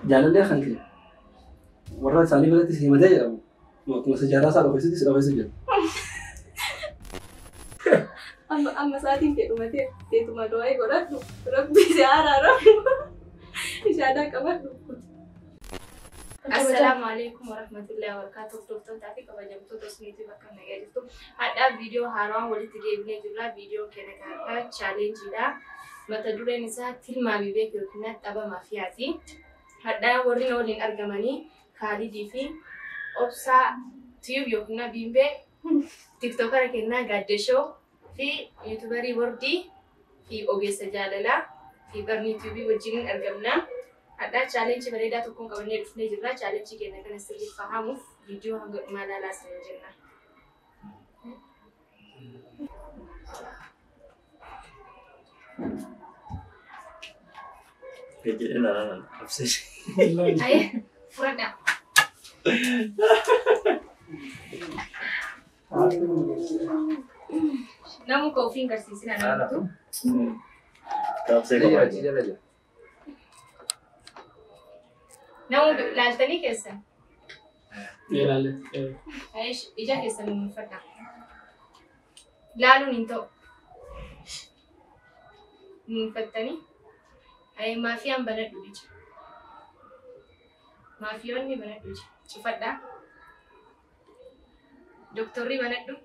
جالني خنك مرة ثانية بدأت هي مدايا مثلا جالس على فيسدي سلا فيسدي أما ساعتين كده ما تيتو ما دوائي قرأت ربي زيارة رب إيش هذا كمان السلام عليكم ورحمة الله وبركاته. دكتور تعرفي كم جمتو تصنيفي بكم نجاتو. هذا فيديو هارون ولي تجيبني جبلا فيديو كنا challenge لا ما تدري نساء تل ما بيبيك يكنا تبا ما فياتي. هذا ورينا ولين أرجماني خالدي في أبصا تيوب يكنا بيمبي تيك توكر كنا قدشو في يوتيوبري وردي في أوجي سجالة في برني تيوبي وجين أرجمنا. هذا challenge بريدا تكون كمان نفني جبنا challenge كنا كنا سريع فهمه فيديو هم ما لا سنجنا. كذي أنا أبسش. أيه فرنا. نامو كوفين كرسيسين أنا تو. أبسش كمان. نامو لالتني كيسة. لا ايش اجا كيسة من فرنا. لالو نينتو. فتني. أي ما في أم بنات دوجي. ما في أني بنات دوجي. شوفت ده. دكتوري بنات دو.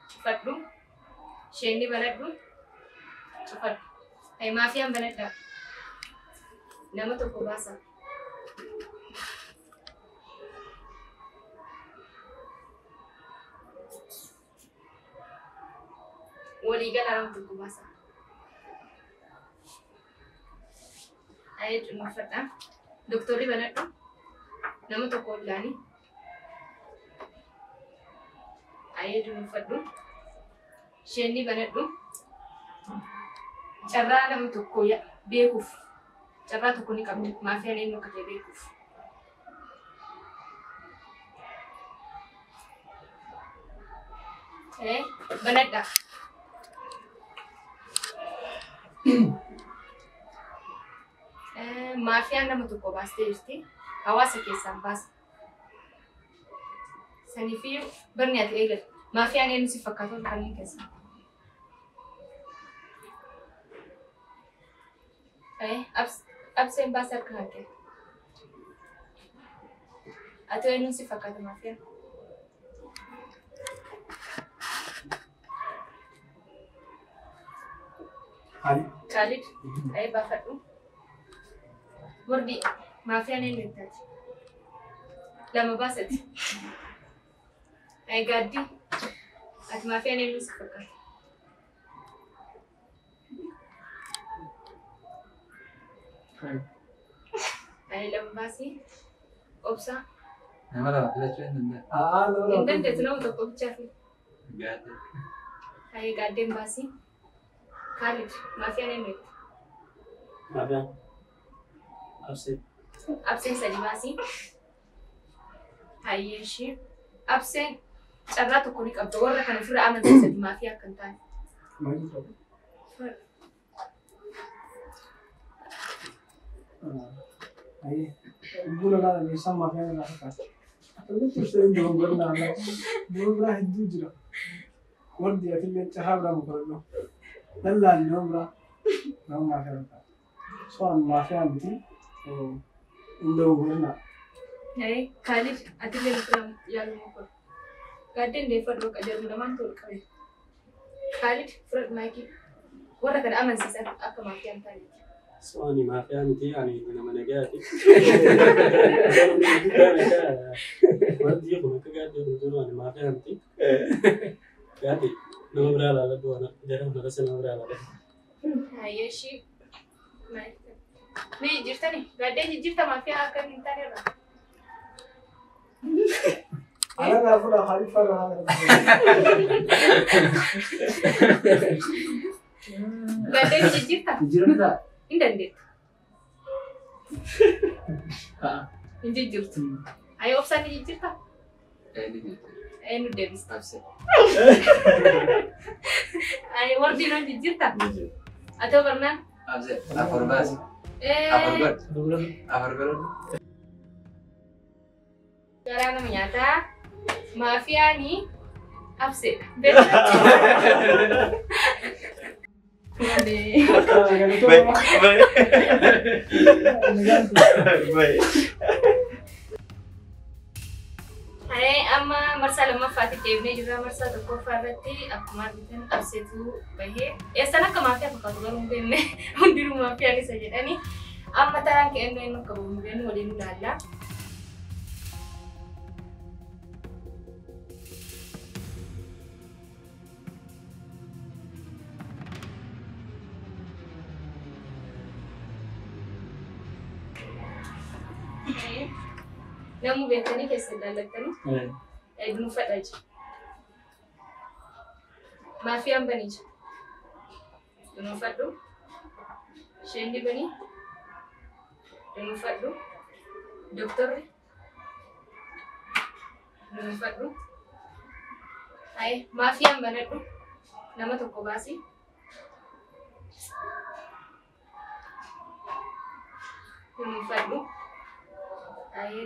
شوفت دو. شيني بنات دو. شوفت. أي ما في أم بنات ده. نامو تكو باسا. ولي قال أنا تكو باسا. أيه نفرنا دكتوري بناتو نامو تقول لاني أيه نفرنا شيني بناتو جرا نامو تقول بيكوف جرا تكوني كم ما في أنا إنه كتير بيكوف أيه بناتا مافيا nama tokko baastee jirti. Hawaasa keessaan baasa. Saniifii barni ati eegalte. Maafiyaan eenyu si fakkaatu kanneen keessa. Abseen baasa harka hankee. Ati eenyu si fakkaatu maafiyaan. Khalid. Ayee baafadhu. وردي ما في أنا نتاج لما باسط أي قادي أت ما في أنا نسفك أي لما باسي أبصا ما لا لا شو عندنا إنت أنت تنام تقول شافي قاعد أي قادين باسي خالد ما في أنا نت ما في أبسين سليماسي هاي شيء أبسين شغلات تكوني كبدور كانوا فرق عمل زي ما فيها كنتان أيه يقولوا لا اللي يسمى فيها لا فكرة أقول تشتري عندهم قلنا لا بقول راح الدجرة وردي أتلي تحاول ما كله لا اليوم راح ما فيها سواء ما فيها بتي عندهم قلنا أي خالد أتلي نكرم يا المكر قادين ديفر روك أجر من أمان تقول كذي خالد فرد مايكي ورا كان أمن سيسان أكمل ما فيها تاني سؤالي ما فهمتي يعني أنا من جاتي وردي يقول كقاعد يقولون أنا ما فهمتي قاعد نمبر على لدو أنا جرب نرسل نمبر على لدو هاي شيء ما ني جرتني قاعدين جرت ما فيها كان تاني را أنا لا أفضل خليفة هذا قاعدين جرت جرنا إندندت إنجي جرت أي أوبسان إنجي جرت أي ندبس أبسط أي وردي نانجي جرت أتو برنا أبسط أفرباس Afar godhadhu. Garaa nama nyaataa maafiyaanii abseedha. Amma marsaa lammaffaatti deebinee jirra. Marsaa tokkoffaa irratti akkuma argitan abseetu bahee eessan akka maafiyaa fakkaatu garuu hin beekne hundinuu maafiyaan isa jedhanii amma taraan ka'annoo inni akka bahu hin beeknu waliin ilaalla. Namu beektanii keessa ilaallattanii dhuunfadha jira. Maafiyaan banii jira. Dhuunfadhu. Isheen banii. Dhuunfadhu. Doktorri. Dhuunfadhu. Maafiyaan banadhu. Nama tokko baasii. Dhuunfadhu.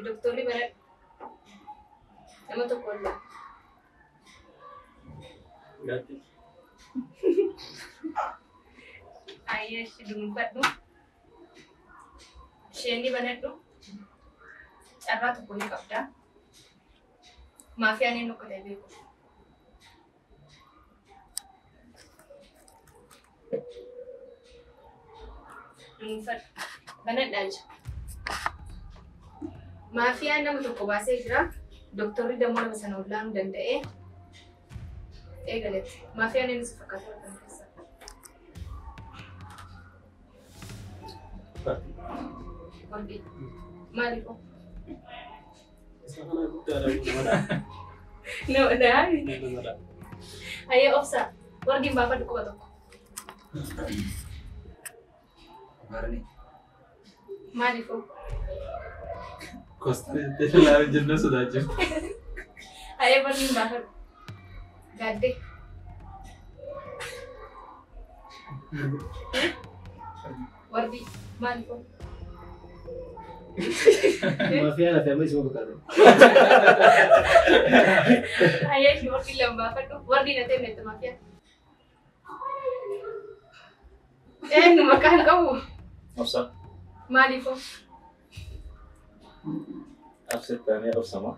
Doktorri banadhu. Nama tokko ollaa. Gati. Ishi dhuunfadhu. Isheen banadhu. Carraa tokko ni qabda. Maafiyaan inni okkotee beeku. Dhuunfadhu. Banadhaa jira. Maafiyaan nama tokko baasee jira. Doktorri dammoo nama sana ollaanuu danda'ee eegaletti. Maafiyaan inni si fakkaatu kan keessa. Warqii. Maaliifoo? Isa kana guddaadha namadha. Namadha. Namadha. Hayyee obsaa. Warqiin baafadhu quba tokko. Barani. Maaliifoo? Kostatti ilaalu jenna sodaachiftu. Hayyee warqiin baafadhu. Gaaddee. Warqii. Maaliifoo? Maafiyaan hafe amma isuma fakkaatu. Hayyee warqii lama baafadhu. Warqii na teemnetti maafiyaan. Eenyu maqaan qabu? Obsa. Maaliifoo? Absettaanii obsama.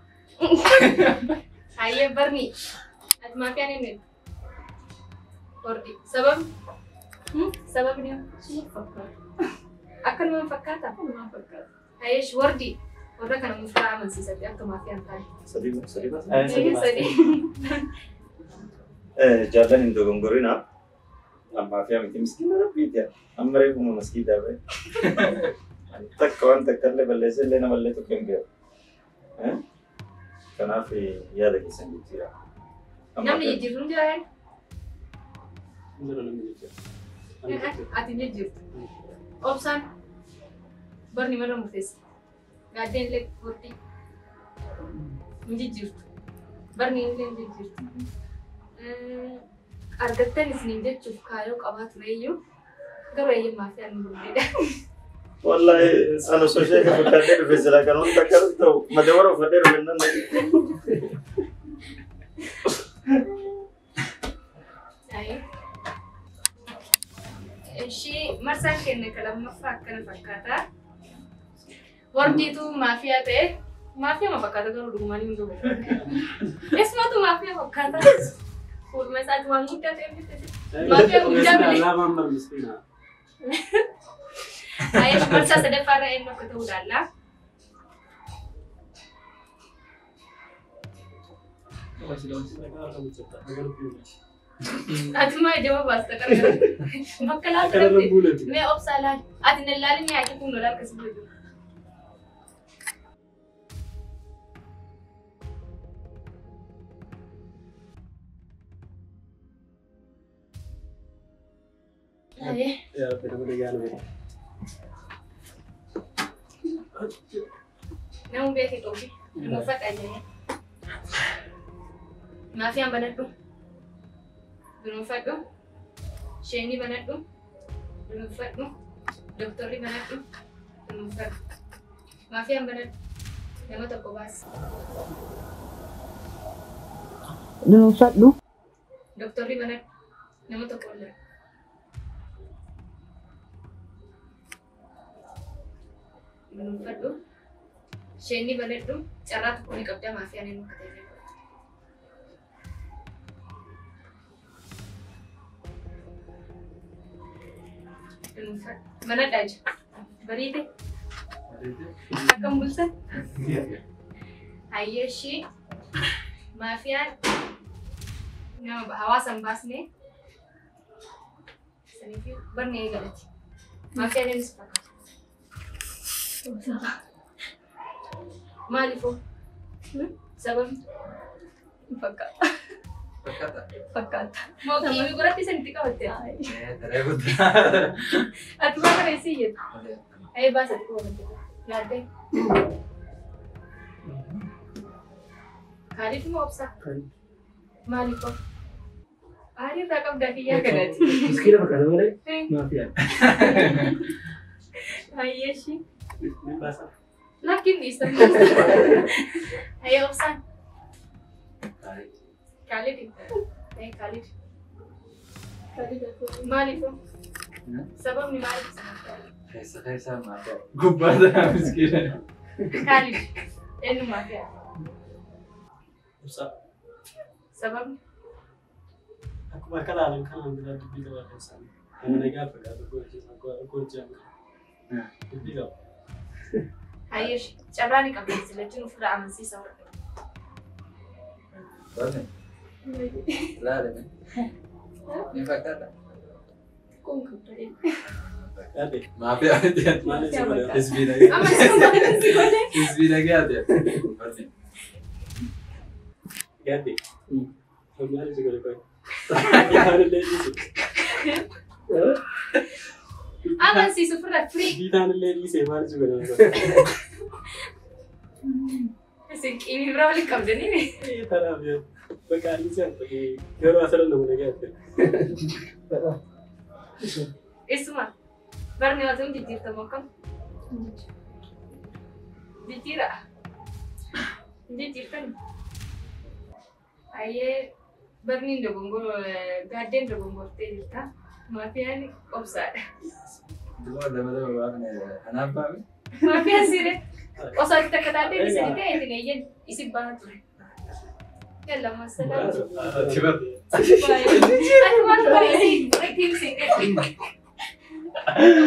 Hayyee barni. Ati maafiyaan eenyu? Warqii. Sababni? Sababni akkanuma fakkaata? Akkanuma fakkaata. Hayyee warqii. Warra kana muufaa amansiisatti akka maafiyaan taane. Sadii baasa. Sadii. Jaallan hin dogongorina. Maafiyaan miti miskiina rabbiiti. Amma reefuma maskiidaa bahe. Takka waan takka illee balleessa illee nama illee tokko hin beeku. Kanaaf yaada keessan jijjiira. Namni jijjiirru hin jiraa? Jira namni jijjiira. Ati jijjiirtu. Obsaan barni mana murteessa. Gaaddeen illee warqii. Hin jijjiirtu. Barni illee hin jijjiirtu. Argattan isiniin jechuuf kaayoo qabaa tureyyuu garuu eeyyee maafiyaan hin bulleedha. Wallahi ana soshee kan fakkaatee dhufe sila kan wanta akkas ta'u madabara uffadhee dhufe nan Ishii marsaan kenne ka lammaffaa akkana fakkaata. Warqiitu maafiyaa ta'e maafiyaa ma fakkaata garuu dhugumaanii hin dhugu. Eessumatu maafiyaa fakkaata. Fuuluma isaatti waan guddaa ta'e bitate. Maafiyaa guddaa malee. Alaabaan bar miskiina. Hayyee marsaa sadaffaa irra eenyu akka ta'uu ilaalla. Ati maa ijama baasta qarqara. Bakka laata mee obsaa laali. Ati na laalin yaaqi kun lola akkasii jiru. Hayyee. Yaa rabbi nama dhagaanu beeku. Namu beekee qofi. Dhuunfadha jedhee. Maafiyaan banadhu. Dhuunfadhu. Isheen banadhu. Dhuunfadhu. Doktorri banadhu dhuunfadhu. Maafiyaan banadhu nama tokko baasi. Dhuunfadhu. Doktorri banadhu nama tokko illee. Dhuunfadhu. Isheenni banadhu carraa tokko ni qabda maafiyaan inni akka ta'e. Mana aja. Berite. Akan bulsan. Ayo sih. Mafian. Nama hawasan bas nih. Senifi bernih galet. Mafian ini sepakat. Malifo. Sabab. Fakat. Fakkaata. Mau kiwi gurratti sanitti qabatte. Daree guddaa. Ati maal kana isii jettu? Ayee baasatti qabatte. Yaaddee. Kaaliif moo obsa? Maaliifoo? Aarii irraa qabdaa kiyyaa kanatti. Miskiina fakkaata malee maafiyaan. Ayyee ishii. Ni baasa. Lakkiin dhiista. Ayee obsaan. Khalid. Khalid. Maaliifoo? Sababni maaliif sana? Keessa maafiyaan. Gubbaadhaa miskiina. Khalid. Eenyu maafiyaan? Ibsa. Sababni? Akkuma akka laalan kanaan biraa dubbii gabaabaa isaanii. Nama nagaa fakkaatu goojjaan. Dubbii qaba. Ayyee carraa ni qabdi silachuun ofirraa amansiisa hordofaa. Bane. Laalame. Ni fakkaata. Kun kabdee. Yaade. Maafiyaan jedhan. Maaliif si godhe? Hizbii nagee. Amma maaliif si godhe? Hizbii nagee ati. Bane. Yaade. Maaliif si godhe qoy? Bitaan illee dhiise. Amansiisa ofirraa firii. Bitaan illee dhiise maaliif si godhe? Isin qiimii biraa waliin qabdanii. Tanaaf yoo bakka dhiise yeroo asirra nama nagaa ati. Isuma barni wajjin jijjiirtamu akkam? Jijjiira. Jijjiirtani. Ayyee barni gaaddeen dogongortee jirta. Maafiyaan obsaadha. Duma lama baafne kanaaf baafne. Maafiyaan siree osoo itti akka taatee isini ta'e itti eeyyan isin bahaa ture. Yalla masalaa. Ati bar. Ati maal bareedii reetiin siin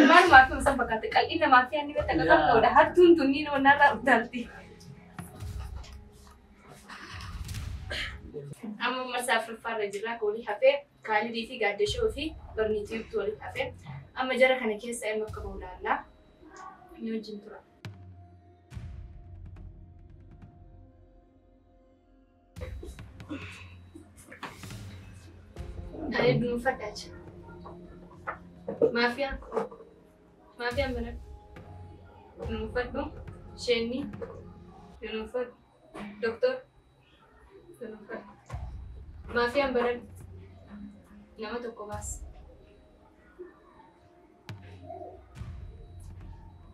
maal maafiyaan san fakkaate qal'ina maafiyaan ni beekta qabdoodha hattuun tunniin onarraa utaalti. Amma marsaa afuraffaarra jirra ka walii hafee Kaalidii fi Gaaddashoo fi Barniitiitu walii hafee amma jara kana keessa eenyu akka bahu laallaa ni wajjin tura. Ani dhuunfadhaa jira. Maafiyaan mana dhuunfadhu isheenni dhuunfadhu doktor dhuunfadhu. Maafiyaan baran nama tokko baasa.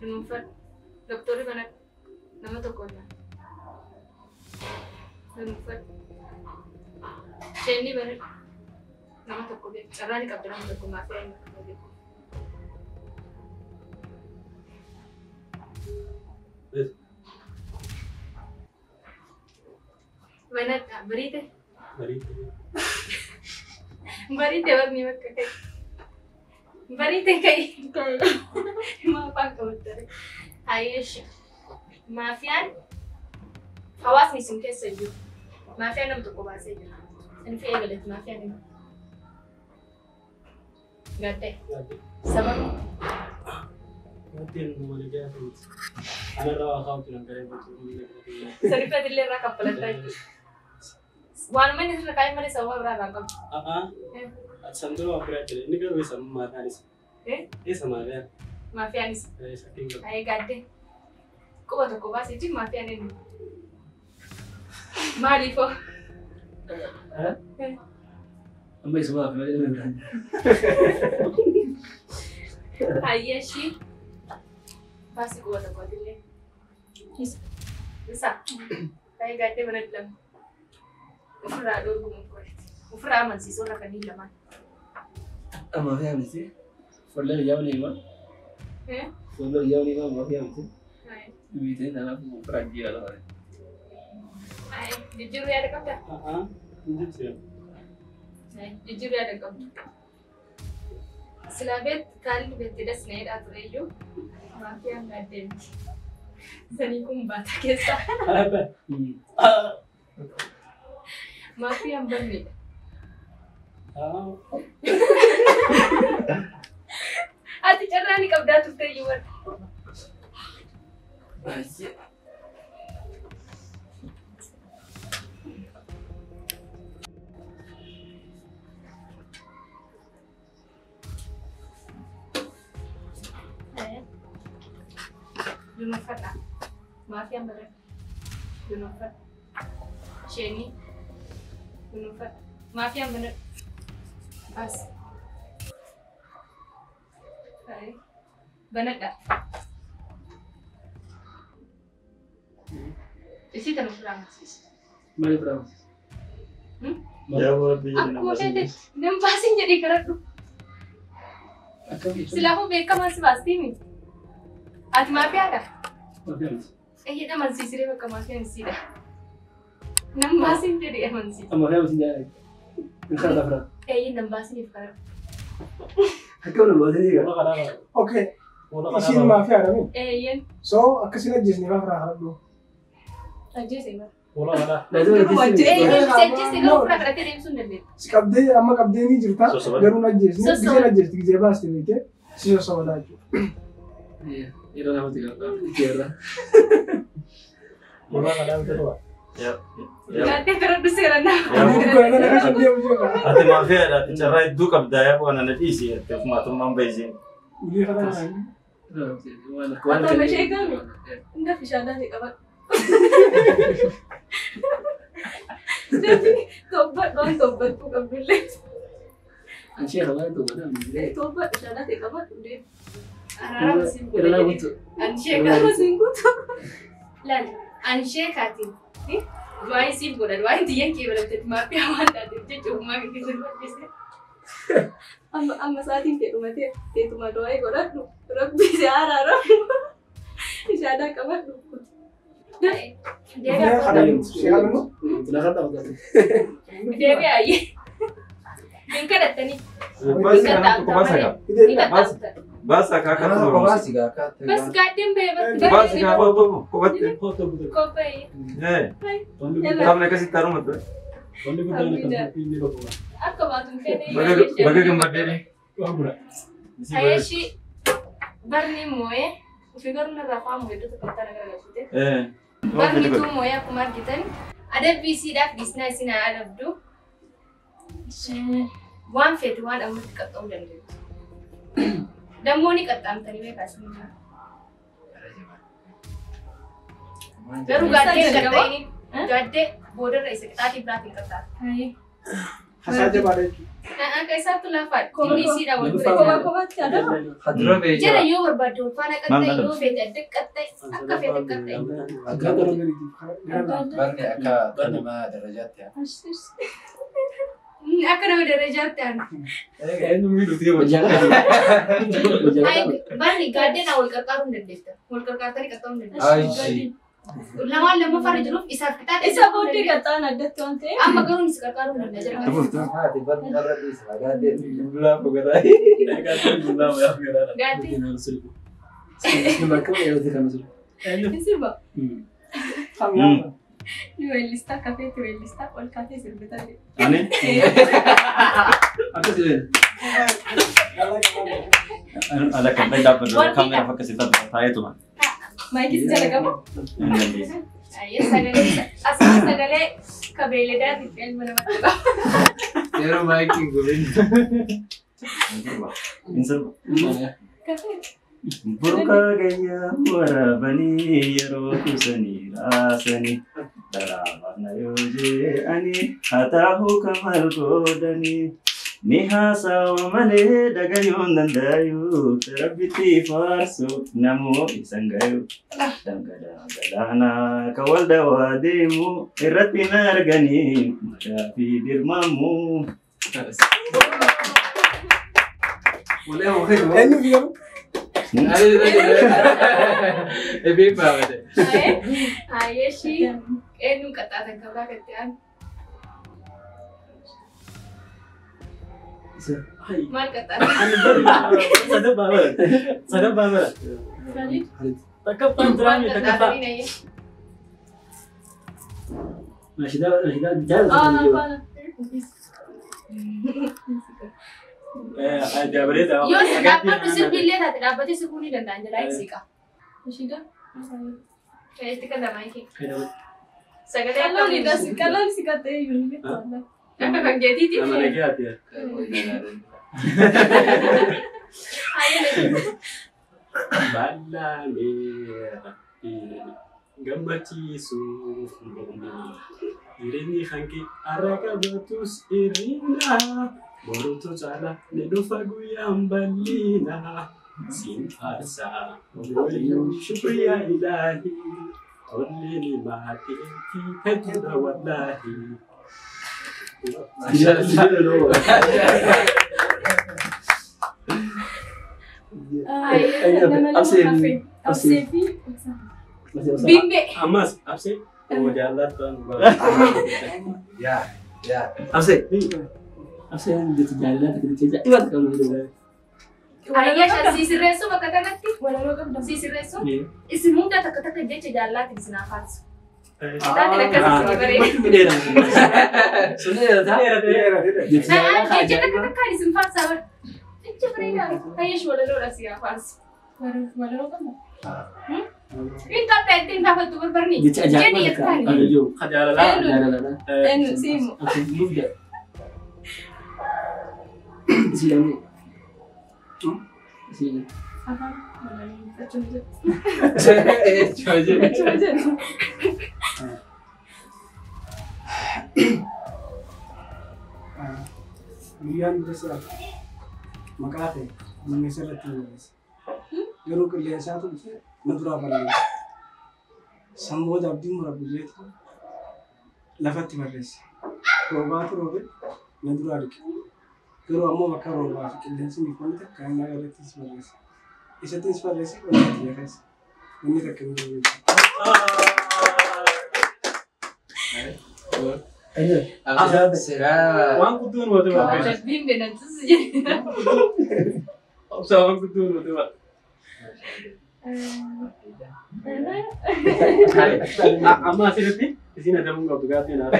Dhuunfadhu doktorri banan nama tokko baasa. Dhuunfadhu isheenni baran nama tokko beeku. Carraa ni qabda nama tokko maafiyaan inni tokko beeku. Mana berite. Berite warni bakka kai. Berite kai. Maaf akka uttare. Ayyesh. Maafiyaan hawaasni isin keessa jiru. Maafiyaan nama tokko baasee jira. Inni fe'ee galatti maafiyaan inni. Gaddee. Sababa. Wanti nama nagaa ta'uuti. Anarraa waa kaa'uutu nan garee gochuu. Sadiifat illee irraa kaffalataa jechuudha. Waanuma inni irra kaa'e malee sababa biraa irraa qabu. Sandura waa biraa jira. Inni garuu isa maataanis. Isa maafiyaan. Maafiyaanis. Isa kinga. Ayee gaaddee. Quba tokko baasee jiru maafiyaan inni. Maaliifoo? Amma isumaaf malee. Ayyeeshii Pasti kuat aku dulu. Bisa. Kayak gade berat lam. Ufra dulu gumum kuat. Ufra aman sih soalnya kan ini laman. ما فيها مسي ولا اليوم ما ولا اليوم ما فيها مسي بيتين أنا في مفرد ولا هذا Jujur ya ada kamu dah. Lanjut sih. Jujur ya ada kamu. Selabet kali tidak snail atau reju, mafia nggak ada. Seni kumbata kisah. Apa? Mafia berni. Ati cara ni kau dah tu terjual. Junofat lah, mafia berat. Junofat, Sheni, Junofat, mafia berat. Pas, baik, berat tak? Isi tanah perang sih. ما يفرق Jawab dia Aku mau deh, nempasin jadi kerat tu. Sila aku beka masih pasti ni. Ati mafia ada? ما فيها مسي Iya dah masih sih beka mafia ni sih dah. Nempasin jadi masih. ما فيها مسي جاي من خلال أفراد Iya nempasin ni sekarang. حكوا لنا بعدين يجا Wala ka na. Okay. Wala ka Isin na. mafia ada nih. Iya. So akasih aja sih nggak pernah dulu. Aja sih mah. Wala ka na. لازم Aja sih kalau pernah kerja di Sunda deh. Si kabde ama kabde ni jirta. Sosoban. Garun aja sih. Sosoban. Bisa aja sih tiga bahas ini ke. Si sosoban aja. iya itu nama tiga tiga Wala ka na ito ba? Ya. Nanti terus sekarang dah. Bukan ada kan dia juga. Ati mafia ada cara itu kabdaya bukan anak isi ya. Tapi matu mambaisin. Ini kan ada. Atau macam itu ni. Enggak bisa dah sih kawan. Jadi tobat bukan boleh. الشيخ الله يتوب أنا من البداية Tobat bisa dah sih kawan. Udah. Arah mesin إذا لا قلت Anshek apa singgu tu? Lan, Anshek hati. Ni, dua sim guna, dua dia yang kira betul mafia mana tu, je cuma kita buat bisnes. Amma saat ini tu mati, tu mah doa guna, orang bisa arah. Bisa ada kawan tu. Dia Dia kan, ada si ada nu. تلاقيت أفضل dia be aye. Bingkai datang ni. Basi kana ko basa ka. Ini Ikat Bas. tak? Basa ka ka Ano to. ba siga ka? Bas kadem be, Basi ka ko batte. Foto buto. Kopai. Eh. Tondi Yalla. buto. Tamne kasi tarum mat. Tondi buto na ka hindi ba ko. Akka batum kene. Baga gammadere. Wa bura. Ayashi barni moye, ufigar na rafa moye tu kata negara kita. Barni tu moye kumar kita. Ada visi dah business ina ada tu. One fit one amat kata udah ni. Dan mau ni kata am tadi mereka semua. Baru gade kata ini, gade border isi kita di belakang kata. Hasaja pada itu. Kayak satu lafaz. Visi dah Lalu border. faham. Hadra be Jadi jira. yo berbadu, mana kata yo fit ada kata, akka fit kata. Agak ada lagi itu. Barni aka tanima darajat ya. Akan ada derajatan. Ayun yung video tiyo. وجهك Ay, bani gade na ulkar karun dan desta. Ulkar kartari katong dan. Ay, si. Lawan lama fari dulu isa kita. Isa bodi kata ada tuan teh. Amma karun isa karun dan ajar. Ah, di barni barra di saga de. Bula ko gara. Bula mo yung gara. Gade. لما كم يوزي كم زول Isa ba? Kami Duelista kafe duelista ol kafe serbeta. Ani? apa sih Ada kan dapat kamera pakai sitar tayo to. Mai kisi jala kamu? Ay, sagale. Asa sagale kabele da di pel mana mata. Pero making gulin. Insel. Kafe. Burka gaya warabani yaro kusani rasani darama na yoje ani hatahu kamal godani Nihasa wamale dagayon dandayu terabiti farsu namu isangayu dangadana kawalda wademu irratina argani madafi dirmamu. Boleh mau kan? Ini video. Lebih banget. Ayah sih, nu kata tangkap ketian. Mal kata. Sadap banget. Takap pantrami, takap pak. Masih dah jalan. apa? Ada berita. Yo, dapat tuh pilih tadi dapat sih kuni dan tanya lagi sih kak. Sudah. Kayak itu kan damai ki. Kalau Kalau dikata yun, Kan jadi itu. nama lagi hati ya. Ayo deh. Bala merah gambachi su irini hanki araka batus irina boruto chala nedofa guyambalina simpasa shukriya ilahi Only mati hetuda wallahi. Bimbe. Amas, abse? Oh, jalan tuan. Ya, ya. Abse yang di jalan kita cecak tuan kalau gitu. Ayah kan sisi reso bakal nanti. Sisi reso. Isi muda tak dia jalan di sana pas. Kita tidak kasih beri. Sudah dah. Nah, dia tak kata di sana pas sabar. Itu beri dah. Ayah sudah lulus ya pas. Kita penting dapat tu berperni. Jadi ya kan. Kajalan. Simu. Sini. Sini. Apa? Biyan bisa makate mengeser tulis. Guru kerja satu madura balik. Sambo jabdi murabuje itu lafati mares. Roba tu robe madura dik. Guru amma bakar roba kerja sini kontak kan ada tis mares. Isa tis mares itu dia res. Ini tak kena. Ayo. Será. Wan kutun waktu apa? Bimbe nanti saja. Sama kutun waktu apa? Amma sih nanti di sini ada mungkin waktu ganti nara.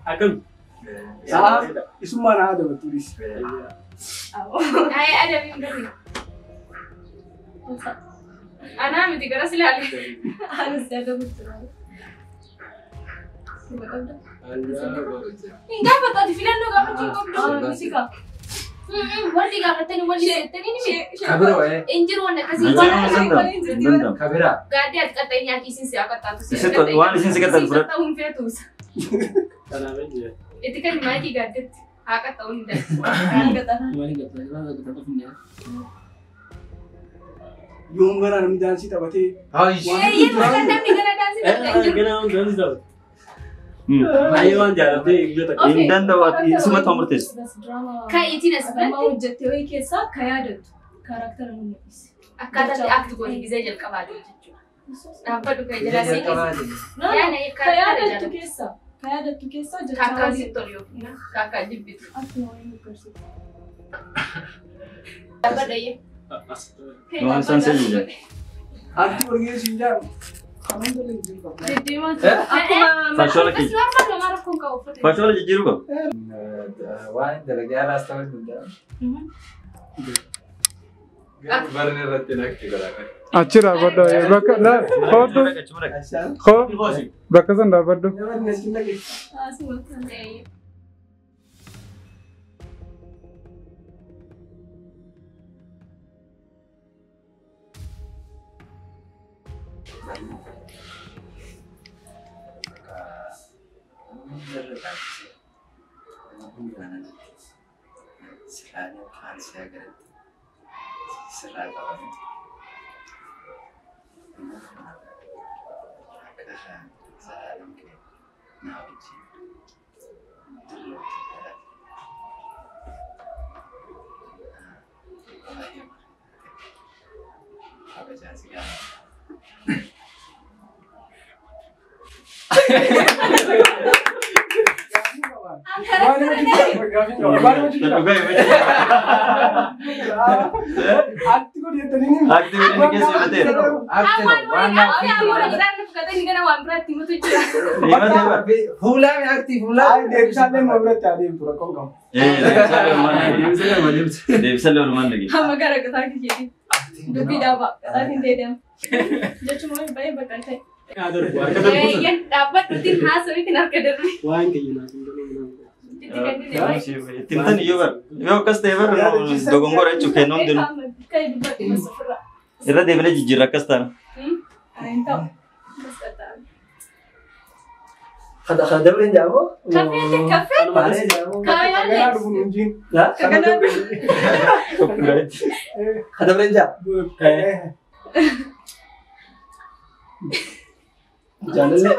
Akan. Isu mana ada tulis. Ayah ada bimbe. Anak mesti keras lagi. Harus ada betul. Enggak apa tadi film lo gak cukup dong musika. Wali gak katanya wali setan ini Kabiro Injir wanda kasih Kabira. Gak ada katanya kisin siapa tahu sih. Itu wali sih sekitar berat. Tahun fetus. Tanah aja. Itu kan lagi gak ada. Haka tahun dah. Wali gak tahu kita punya. Yung mana namidan sih tabati. Iya makan dan digana dansi. Gana on dansi tau. Ayo an jalan deh, gue tak. Dan dapat semua tomortis. Kayak itu nasi Mau jatuh ikesa kayak ada karakter nulis. Akada di aktu gue bisa jadi kabadu. Apa tuh kayak jelasin? Ya nih Kayak ada kayak tuh kisah. Kayak ada tuh kisah kakak situ yuk, kakak jibit. Aku mau ini kursi. Apa deh? Nuan sunset juga. Anti pergi sinjam. Kamu tuh lagi juga. Jadi mah Aku Fashion lagi. Normal lo marah kau kau. Fashion lagi jiru kok. Wan dalagi alas tahun muda. Baru nih rati nak juga kan. Achira bodo ya baka na foto ko baka san da bodo Jangan nasi lagi. semua. Tintan iyo bar. Yo kaste bar dogongora chuke non din. Ira de bele jijira kasta. Kada belen jabo. Kafe. Pare jabo. Kaya Ya. Kada belen jabo. Jalan le.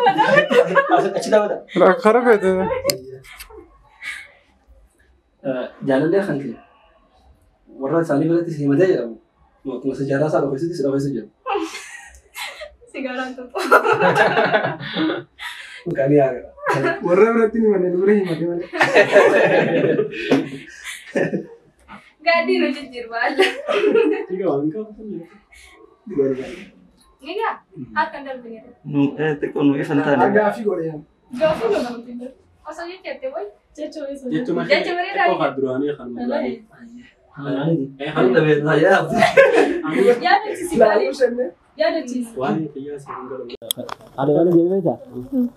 Achhi dawa. خرب هذا jalan dia kan ke warna sani berarti sih macam ya mau sejarah salah pasti sudah pasti saja Sigara tuh. bukan ya warna berarti ni mana dulu ni mana Gadi lo jujur banget. Tiga angka apa ni? Ini enggak akan dapat Nu tekonu ifantane. agak afi gore ya Gak apa nggak penting. Asalnya cete boy. Cece boy. Dia cuma Cece boy kok hadruani kan. Hal tapi saya Ya ada sisi kali. Ya ada sisi. Wani kiya singgara. ada kan jadi beda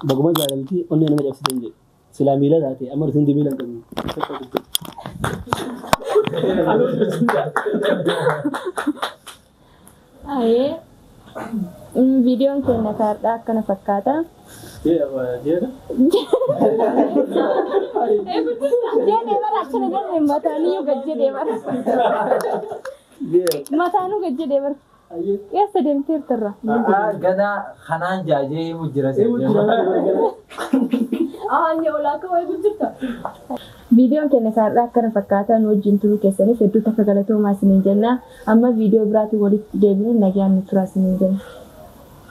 baguma jalan ti onne nama accident je silamila dati amar sun dimila kan Aye. Video keenya kaardhaa akkana fakkaata. Jeeda Deemara akkana deemee mataanii gajjee deemara. Mataanuu gajjee deemara. Eessa deemteertarra? gada kanaan jaajee mujjira Inni olaa akka wayii gurgurta. Viidiyoon keenya kaardhaa akkana fakkaata nu wajjin turuu keessaniif hedduu takka galatoomaa isiniin jenna. Amma viidiyoo biraatiin walitti deebiin nagaan nu turaa isiniin jenna.